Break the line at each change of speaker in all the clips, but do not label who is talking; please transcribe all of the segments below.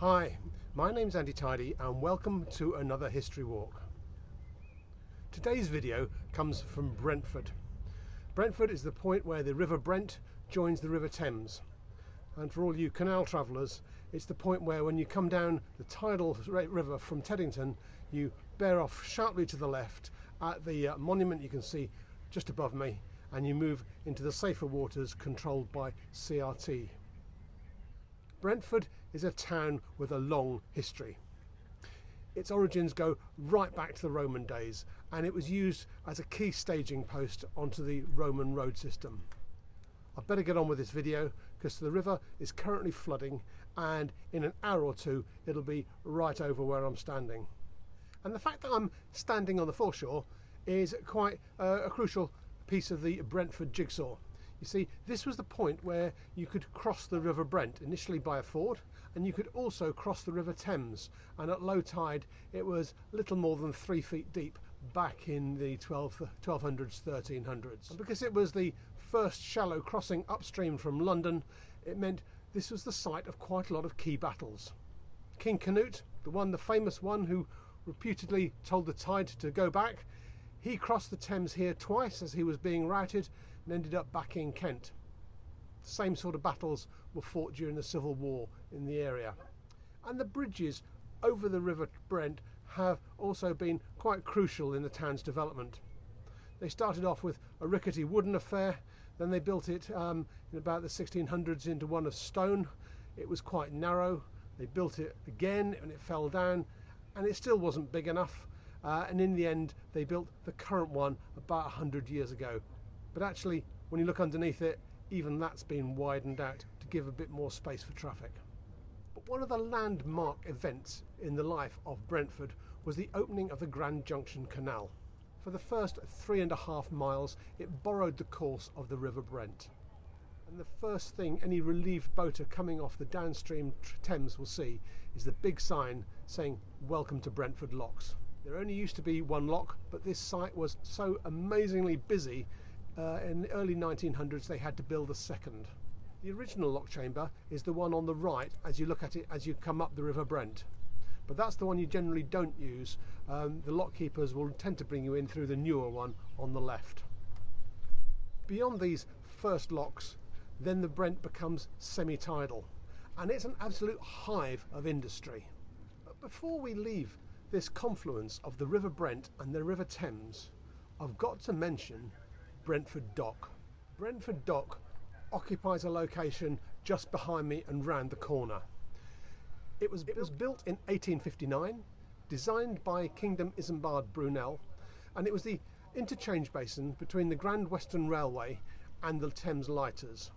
Hi, my name's Andy Tidy and welcome to another history walk. Today's video comes from Brentford. Brentford is the point where the River Brent joins the River Thames. And for all you canal travellers, it's the point where when you come down the tidal river from Teddington, you bear off sharply to the left at the monument you can see just above me, and you move into the safer waters controlled by CRT. Brentford is a town with a long history. Its origins go right back to the Roman days, and it was used as a key staging post onto the Roman road system. I'd better get on with this video because the river is currently flooding, and in an hour or two it'll be right over where I'm standing. And the fact that I'm standing on the foreshore is quite a crucial piece of the Brentford jigsaw. You see, this was the point where you could cross the River Brent, initially by a ford, and you could also cross the River Thames, and at low tide it was little more than 3 feet deep back in the 1200s, 1300s. And because it was the first shallow crossing upstream from London, it meant this was the site of quite a lot of key battles. King Canute, the famous one who reputedly told the tide to go back, he crossed the Thames here twice as he was being routed and ended up back in Kent. The same sort of battles were fought during the Civil War in the area. And the bridges over the River Brent have also been quite crucial in the town's development. They started off with a rickety wooden affair, then they built it in about the 1600s into one of stone. It was quite narrow. They built it again and it fell down, and it still wasn't big enough. And in the end they built the current one about 100 years ago. But actually, when you look underneath it, even that's been widened out to give a bit more space for traffic. But one of the landmark events in the life of Brentford was the opening of the Grand Junction Canal. For the first 3.5 miles, it borrowed the course of the River Brent. And the first thing any relieved boater coming off the downstream Thames will see is the big sign saying, "Welcome to Brentford Locks." There only used to be one lock, but this site was so amazingly busy in the early 1900s they had to build a second. The original lock chamber is the one on the right as you look at it as you come up the River Brent, but that's the one you generally don't use. The lock keepers will tend to bring you in through the newer one on the left. Beyond these first locks, then the Brent becomes semi-tidal, and it's an absolute hive of industry. But before we leave this confluence of the River Brent and the River Thames, I've got to mention Brentford Dock. Brentford Dock occupies a location just behind me and round the corner. It was built in 1859, designed by Kingdom Isambard Brunel, and it was the interchange basin between the Grand Western Railway and the Thames lighters.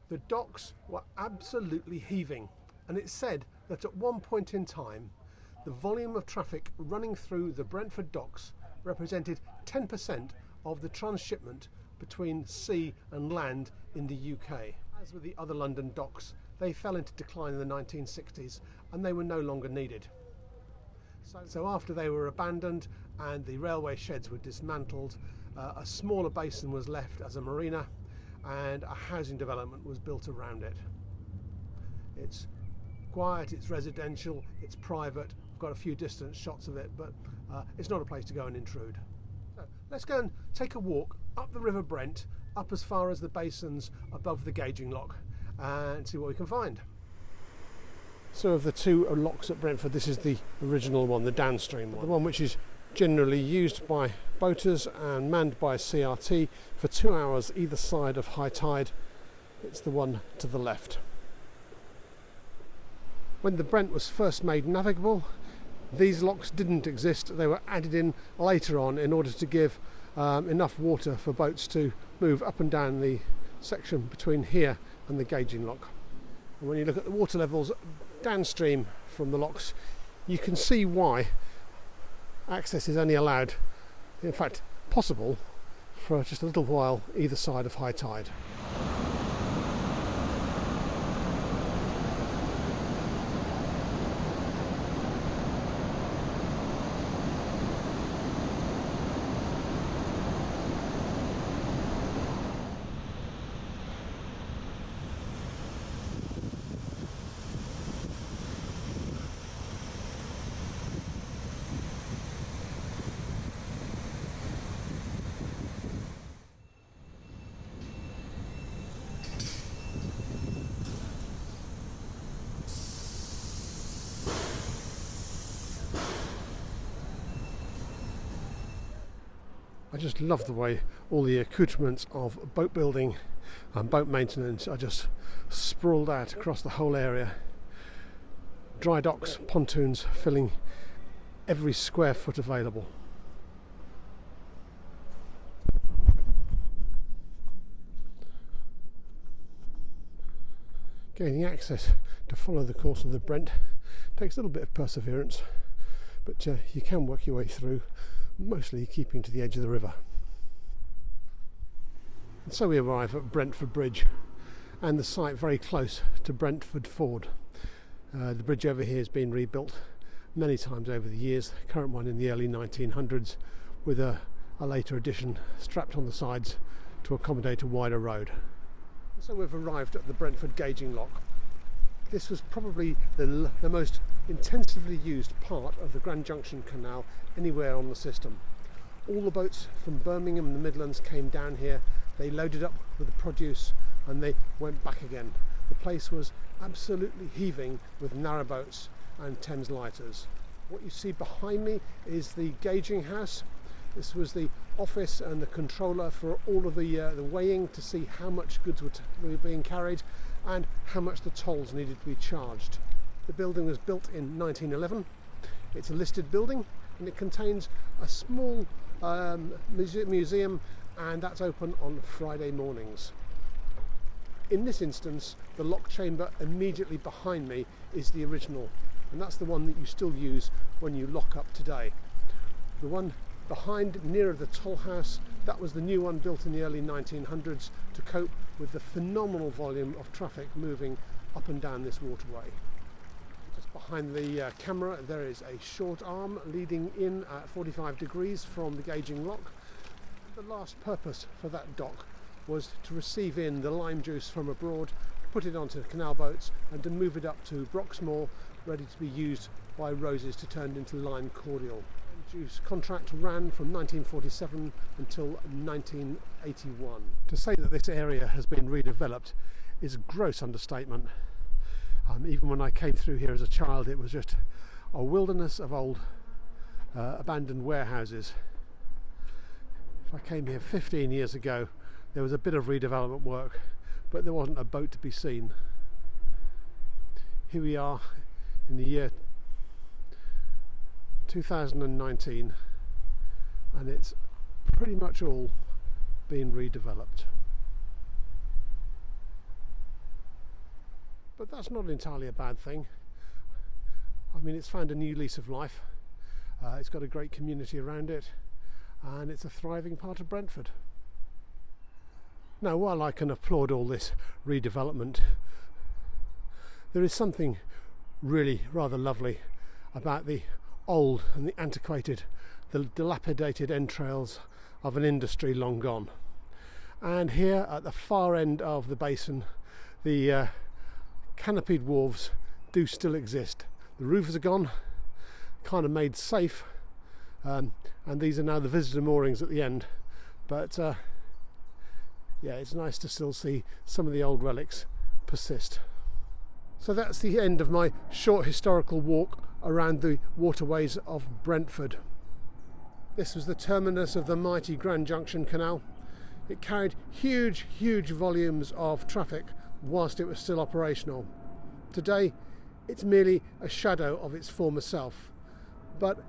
The docks were absolutely heaving, and it's said that at one point in time the volume of traffic running through the Brentford docks represented 10% of the transshipment between sea and land in the UK. As with the other London docks, they fell into decline in the 1960s and they were no longer needed. So after they were abandoned and the railway sheds were dismantled, a smaller basin was left as a marina and a housing development was built around it. It's quiet, it's residential, it's private. I've got a few distant shots of it, but it's not a place to go and intrude. So let's go and take a walk up the River Brent, up as far as the basins above the gauging lock, and see what we can find. So of the two locks at Brentford, this is the original one, the downstream one, the one which is generally used by boaters and manned by CRT for 2 hours either side of high tide. It's the one to the left. When the Brent was first made navigable, these locks didn't exist. They were added in later on in order to give enough water for boats to move up and down the section between here and the gauging lock. And when you look at the water levels downstream from the locks, you can see why access is only allowed, in fact possible, for just a little while either side of high tide. I just love the way all the accoutrements of boat building and boat maintenance are just sprawled out across the whole area. Dry docks, pontoons filling every square foot available. Gaining access to follow the course of the Brent takes a little bit of perseverance, but you can work your way through, mostly keeping to the edge of the river. And so we arrive at Brentford Bridge and the site very close to Brentford Ford. The bridge over here has been rebuilt many times over the years, the current one in the early 1900s with a later addition strapped on the sides to accommodate a wider road. So we've arrived at the Brentford gauging lock. This was probably the most intensively used part of the Grand Junction Canal anywhere on the system. All the boats from Birmingham and the Midlands came down here, they loaded up with the produce and they went back again. The place was absolutely heaving with narrowboats and Thames lighters. What you see behind me is the gauging house. This was the office and the controller for all of the weighing to see how much goods were being carried and how much the tolls needed to be charged. The building was built in 1911. It's a listed building and it contains a small museum, and that's open on Friday mornings. In this instance, the lock chamber immediately behind me is the original, and that's the one that you still use when you lock up today. The one behind, nearer the toll house, that was the new one built in the early 1900s to cope with the phenomenal volume of traffic moving up and down this waterway. Just behind the camera there is a short arm leading in at 45 degrees from the gauging lock. The last purpose for that dock was to receive in the lime juice from abroad, put it onto canal boats and to move it up to Broxmoor, ready to be used by roses to turn into lime cordial. The juice contract ran from 1947 until 1981. To say that this area has been redeveloped is a gross understatement. Even when I came through here as a child, it was just a wilderness of old abandoned warehouses. If I came here 15 years ago, there was a bit of redevelopment work, but there wasn't a boat to be seen. Here we are in the year 2019, and it's pretty much all been redeveloped. But that's not entirely a bad thing. I mean, it's found a new lease of life. It's got a great community around it, and it's a thriving part of Brentford. Now, while I can applaud all this redevelopment, there is something really rather lovely about the old and the antiquated, the dilapidated entrails of an industry long gone. And here at the far end of the basin, the canopied wharves do still exist. The roofs are gone, kind of made safe, and these are now the visitor moorings at the end. But yeah, it's nice to still see some of the old relics persist. So that's the end of my short historical walk around the waterways of Brentford. This was the terminus of the mighty Grand Junction Canal. It carried huge volumes of traffic whilst it was still operational. Today it's merely a shadow of its former self, but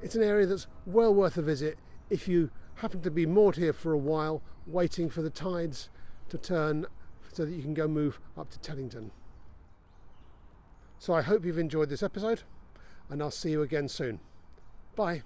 it's an area that's well worth a visit if you happen to be moored here for a while waiting for the tides to turn so that you can go move up to Teddington. So I hope you've enjoyed this episode, and I'll see you again soon. Bye.